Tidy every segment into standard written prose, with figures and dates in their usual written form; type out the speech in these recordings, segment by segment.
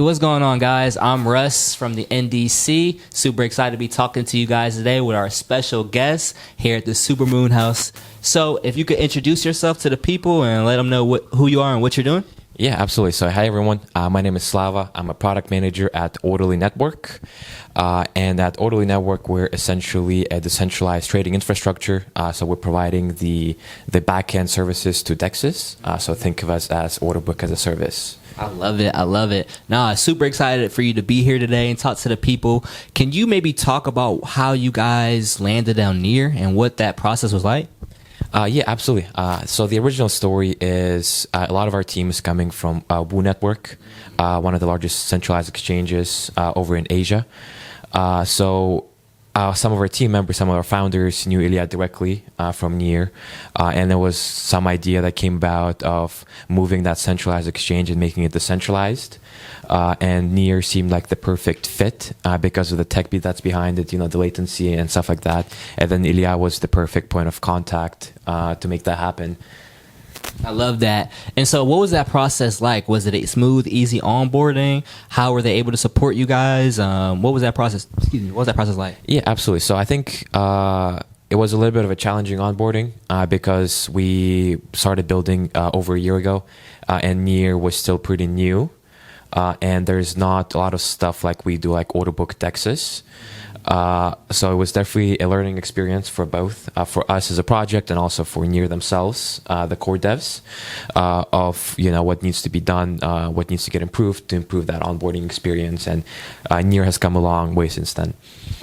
what's going on, guys? I'm Russ from the NDC. Super excited to be talking to you guys today with our special guest here at the Supermoon house. So if you could introduce yourself to the people and let them know who you are and what you're doing. Yeah, absolutely. So, hi, everyone. My name is Slava. I'm a product manager at Orderly Network. And at Orderly Network, we're essentially a decentralized trading infrastructure. So we're providing the backend services to DEXs. So think of us as order book as a service. I love it. I love it. Now, I'm super excited for you to be here today and talk to the people. Can you maybe talk about how you guys landed down Near and what that process was like? Yeah, absolutely. So the original story is a lot of our team is coming from Woo Network, one of the largest centralized exchanges over in Asia. So some of our team members, some of our founders knew Ilya directly from Near, and there was some idea that came about of moving that centralized exchange and making it decentralized. And Near seemed like the perfect fit because of the tech that's behind it, the latency and stuff like that. And then Ilya was the perfect point of contact to make that happen. I love that. And so what was that process like? Was it a smooth, easy onboarding? How were they able to support you guys? What was that process? What was that process like? Yeah, absolutely. So I think it was a little bit of a challenging onboarding because we started building over a year ago and Near was still pretty new. And there's not a lot of stuff like we do, like order book DEXs. So it was definitely a learning experience for both, for us as a project and also for Near themselves, the core devs, of what needs to be done, what needs to get improved to improve that onboarding experience. And Near has come a long way since then.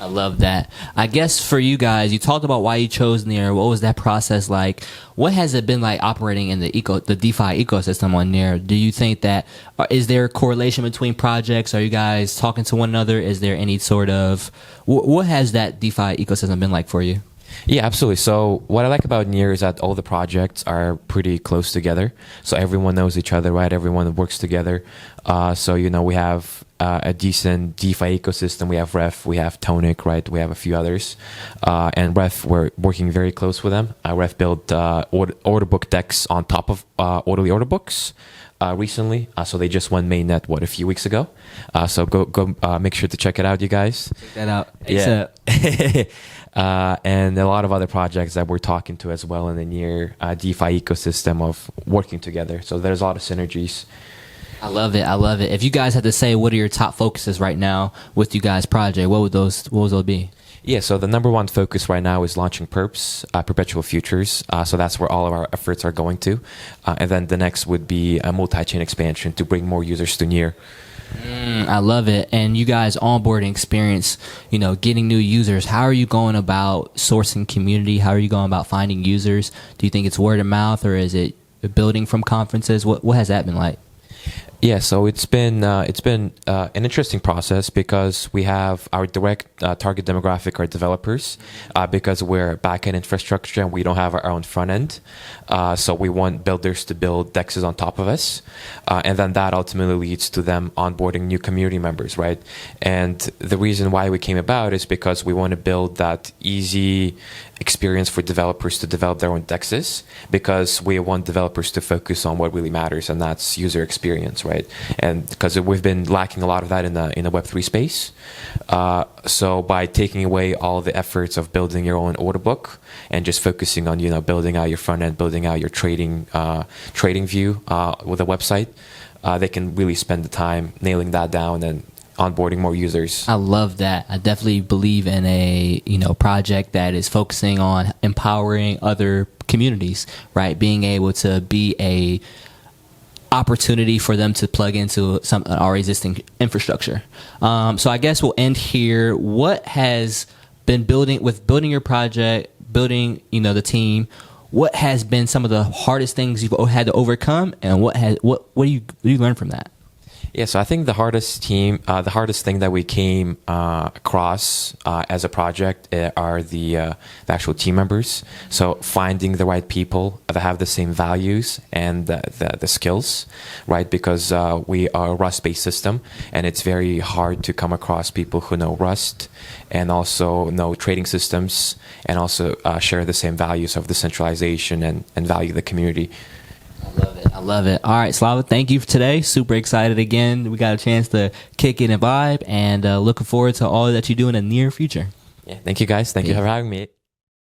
I love that. I guess for you guys, you talked about why you chose Near. What was that process like? What has it been like operating in the DeFi ecosystem on Near? Do you think that is there a correlation between projects? Are you guys talking to one another? Is there any sort of what has that DeFi ecosystem been like for you? Yeah, absolutely. So what I like about Near is that all the projects are pretty close together. So everyone knows each other, right? Everyone works together. So, we have a decent DeFi ecosystem. We have Ref, we have Tonic, right? We have a few others. And Ref, we're working very close with them. Ref built order book DEX on top of Orderly order books. Recently, so they just won mainnet a few weeks ago. So go make sure to check it out, you guys. Check that out. Yeah. And a lot of other projects that we're talking to as well in the Near DeFi ecosystem of working together. So there's a lot of synergies. I love it. I love it. If you guys had to say what are your top focuses right now with you guys' project, what would those be? Yeah, so the number one focus right now is launching perps, perpetual futures. So that's where all of our efforts are going to. And then the next would be a multi-chain expansion to bring more users to Near. I love it. And you guys' onboarding experience, getting new users, how are you going about sourcing community? How are you going about finding users? Do you think it's word of mouth or is it building from conferences? What has that been like? Yeah, so it's been an interesting process because we have our direct target demographic are developers because we're backend infrastructure and we don't have our own front end. So we want builders to build DEXs on top of us, and then that ultimately leads to them onboarding new community members, right? And the reason why we came about is because we want to build that easy experience for developers to develop their own DEXs because we want developers to focus on what really matters, and that's user experience, right? And because we've been lacking a lot of that in the Web3 space. So by taking away all the efforts of building your own order book and just focusing on building out your front end, building out your trading view with a website, they can really spend the time nailing that down and onboarding more users. I love that. I definitely believe in a project that is focusing on empowering other communities, right? Being able to be a opportunity for them to plug into our existing infrastructure. So I guess we'll end here. What has been building your project, building the team? What has been some of the hardest things you've had to overcome, and what do you learn from that? Yeah, so I think the hardest thing that we came across as a project are the actual team members. So finding the right people that have the same values and the skills, right? Because we are a Rust-based system, and it's very hard to come across people who know Rust and also know trading systems and also share the same values of decentralization and value the community. I love it. I love it. All right, Slava, thank you for today. Super excited again. We got a chance to kick it and vibe, and looking forward to all that you do in the near future. Yeah, thank you guys. Thank you for having me.